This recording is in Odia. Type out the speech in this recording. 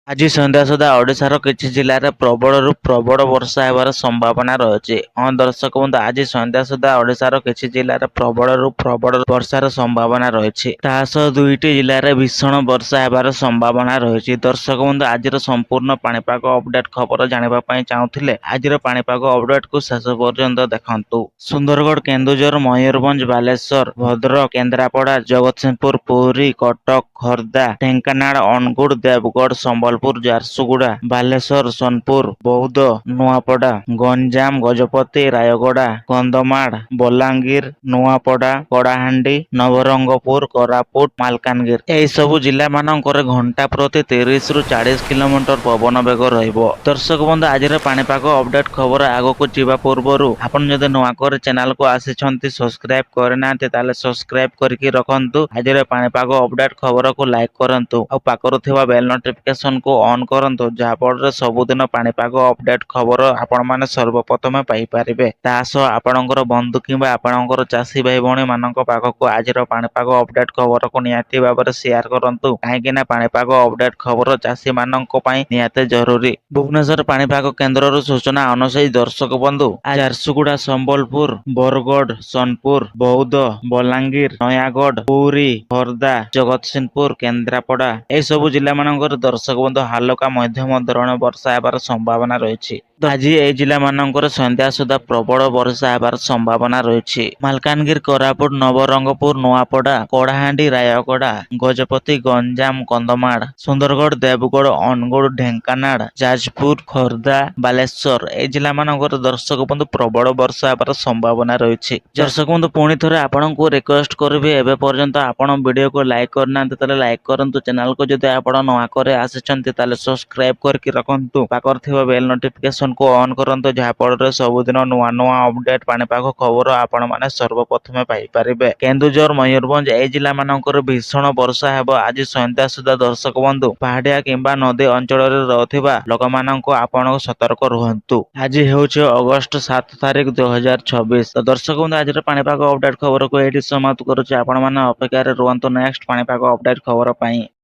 ଆଜି ସନ୍ଧ୍ୟା ସୁଦ୍ଧା ଓଡ଼ିଶାର କିଛି ଜିଲ୍ଲାରେ ପ୍ରବଳରୁ ପ୍ରବଳ ବର୍ଷା ହେବାର ସମ୍ଭାବନା ରହିଛି। ହଁ ଦର୍ଶକ ବନ୍ଧୁ, ଆଜି ସନ୍ଧ୍ୟା ସୁଦ୍ଧା ଓଡ଼ିଶାର କିଛି ଜିଲ୍ଲାରେ ପ୍ରବଳରୁ ପ୍ରବଳ ବର୍ଷାର ସମ୍ଭାବନା ରହିଛି। ତା ସହ ଦୁଇଟି ଜିଲ୍ଲାରେ ଭୀଷଣ ବର୍ଷା ହେବାର ସମ୍ଭାବନା ରହିଛି। ଦର୍ଶକ ବନ୍ଧୁ, ଆଜିର ସମ୍ପୂର୍ଣ୍ଣ ପାଣିପାଗ ଅପଡେଟ୍ ଖବର ଜାଣିବା ପାଇଁ ଚାହୁଁଥିଲେ ଆଜିର ପାଣିପାଗ ଅପଡେଟ୍କୁ ଶେଷ ପର୍ଯ୍ୟନ୍ତ ଦେଖନ୍ତୁ। ସୁନ୍ଦରଗଡ଼, କେନ୍ଦୁଝର, ମୟୂରଭଞ୍ଜ, ବାଲେଶ୍ୱର, ଭଦ୍ରକ, କେନ୍ଦ୍ରାପଡ଼ା, ଜଗତସିଂହପୁର, ପୁରୀ, କଟକ, ଖୋର୍ଦ୍ଧା, ଢେଙ୍କାନାଳ, ଅନୁଗୁଳ, ଦେବଗଡ଼, ସମ୍ବଲପୁର, ଝାରସୁଗୁଡ଼ା, ବାଲେଶ୍ୱର, ସୋନପୁର, ବୌଦ୍ଧ, ନୂଆପଡ଼ା, ଗଞ୍ଜାମ, ଗଜପତି, ରାୟଗଡ଼ା, କନ୍ଧମାଳ, ବଲାଙ୍ଗୀର, ନୂଆପଡ଼ା, କଳାହାଣ୍ଡି, ନବରଙ୍ଗପୁର, କୋରାପୁଟ, ମାଲକାନଗିରି ଏହି ସବୁ ଜିଲ୍ଲାମାନଙ୍କରେ ଘଣ୍ଟା ପ୍ରତି 30ରୁ 40 କିଲୋମିଟର ପବନ ବେଗ ରହିବ। ଦର୍ଶକ ବନ୍ଧୁ, ଆଜିର ପାଣିପାଗ ଅପଡେଟ୍ ଖବର ଆଗକୁ ଯିବା ପୂର୍ବରୁ ଆପଣ ଯଦି ନୂଆ କରି ଚ୍ୟାନେଲକୁ ଆସିଛନ୍ତି, ସବସ୍କ୍ରାଇବ କରିନାହାନ୍ତି ତାହେଲେ ସବସ୍କ୍ରାଇବ କରିକି ରଖନ୍ତୁ। ଆଜିର ପାଣିପାଗ ଅପଡେଟ୍ ଖବରକୁ ଲାଇକ୍ କରନ୍ତୁ ଆଉ ପାଖରେ ଥିବା ବେଲ୍ ନୋଟିଫିକେସନକୁ ଅନ୍ କରନ୍ତୁ, ଯାହାଫଳରେ ସବୁଦିନ ପାଣିପାଗ ଅପଡେଟ୍ ଖବର ଆପଣମାନେ ସର୍ବପ୍ରଥମେ ପାଇପାରିବେ। ତା ସହ ଆପଣଙ୍କର ବନ୍ଧୁ କିମ୍ବା ଆପଣଙ୍କର ଚାଷୀ ଭାଇ ଭଉଣୀ ମାନଙ୍କ ପାଖକୁ ଆଜିର ପାଣିପାଗ ଅପଡେଟ୍ ଖବରକୁ ନିହାତି ଭାବରେ ସେୟାର କରନ୍ତୁ, କାହିଁକି ନା ପାଣିପାଗ ଅପଡେଟ୍ ଖବର ଚାଷୀ ମାନଙ୍କ ପାଇଁ ନିହାତି ଜରୁରୀ। ଭୁବନେଶ୍ୱର ପାଣିପାଗ କେନ୍ଦ୍ରର ସୂଚନା ଅନୁସାରେ ଦର୍ଶକ ବନ୍ଧୁ, ଝାରସୁଗୁଡ଼ା, ସମ୍ବଲପୁର, ବରଗଡ଼, ସୋନପୁର, ବୌଦ୍ଧ, ବଲାଙ୍ଗୀର, ନୟାଗଡ଼, ପୁରୀ, ଖୋର୍ଦ୍ଧା, ଜଗତସିଂହପୁର, କେନ୍ଦ୍ରାପଡ଼ା ଏହି ସବୁ ଜିଲ୍ଲାମାନଙ୍କର ଦର୍ଶକ ବନ୍ଧୁ ହାଲକା ମଧ୍ୟମ ଧରଣର ବର୍ଷା ହେବାର ସମ୍ଭାବନା ରହିଛି। ଆଜି ଏହି ଜିଲ୍ଲାମାନଙ୍କରେ ସନ୍ଧ୍ୟା ସୁଦ୍ଧା ପ୍ରବଳ ବର୍ଷା ହେବାର ସମ୍ଭାବନା ରହିଛି। ମାଲକାନଗିରି, କୋରାପୁଟ, ନବରଙ୍ଗପୁର, ନୂଆପଡ଼ା, କଳାହାଣ୍ଡି, ରାୟଗଡ଼ା, ଗଜପତି, ଗଞ୍ଜାମ, କନ୍ଧମାଳ, ସୁନ୍ଦରଗଡ଼, ଦେବଗଡ଼, ଅନୁଗୁଳ, ଢେଙ୍କାନାଳ, ଯାଜପୁର, ଖୋର୍ଦ୍ଧା, ବାଲେଶ୍ୱର ଏହି ଜିଲ୍ଲାମାନଙ୍କର ଦର୍ଶକ ବନ୍ଧୁ ପ୍ରବଳ ବର୍ଷା ହେବାର ସମ୍ଭାବନା ରହିଛି। ଦର୍ଶକ ବନ୍ଧୁ, ପୁଣି ଥରେ ଆପଣଙ୍କୁ ରିକ୍ୱେଷ୍ଟ କରିବି, ଏବେ ପର୍ଯ୍ୟନ୍ତ ଆପଣ ଭିଡ଼ିଓକୁ ଲାଇକ୍ କରିନାହାନ୍ତି ତାହେଲେ ଲାଇକ୍ କରନ୍ତୁ। ଚ୍ୟାନେଲକୁ ଯଦି ଆପଣ ନୂଆ କରି ଆସିଛନ୍ତି ତାହେଲେ ସବସ୍କ୍ରାଇବ କରିକି ରଖନ୍ତୁ। ପାଖରେ ଥିବା ବେଲ୍ ନୋଟିଫିକେସନକୁ ଅନ୍ କରନ୍ତୁ, ଯାହାଫଳରେ ସବୁଦିନ ନୂଆ ନୂଆ ଅପଡେଟ୍ ପାଣିପାଗ ଖବର ଆପଣମାନେ ସର୍ବପ୍ରଥମେ ପାଇପାରିବେ। କେନ୍ଦୁଝର, ମୟୂରଭଞ୍ଜ ଏହି ଜିଲ୍ଲାମାନଙ୍କରେ ଭୀଷଣ ବର୍ଷା ହେବ ଆଜି ସନ୍ଧ୍ୟା ସୁଦ୍ଧା। ଦର୍ଶକ ବନ୍ଧୁ, ପାହାଡ଼ିଆ କିମ୍ବା ନଦୀ ଅଞ୍ଚଳରେ ରହୁଥିବା ଲୋକମାନଙ୍କୁ ଆପଣ ସତର୍କ ରୁହନ୍ତୁ। ଆଜି ହେଉଛି ଅଗଷ୍ଟ 7 ତାରିଖ 2024। ତ ଦର୍ଶକ ବନ୍ଧୁ, ଆଜିର ପାଣିପାଗ ଅପଡେଟ୍ ଖବରକୁ ଏଇଠି ସମାପ୍ତ କରୁଛି। ଆପଣମାନେ ଅପେକ୍ଷାରେ ରୁହନ୍ତୁ ନେକ୍ସଟ ପାଣିପାଗ ଅପଡେଟ୍ ଖବର ପାଇଁ।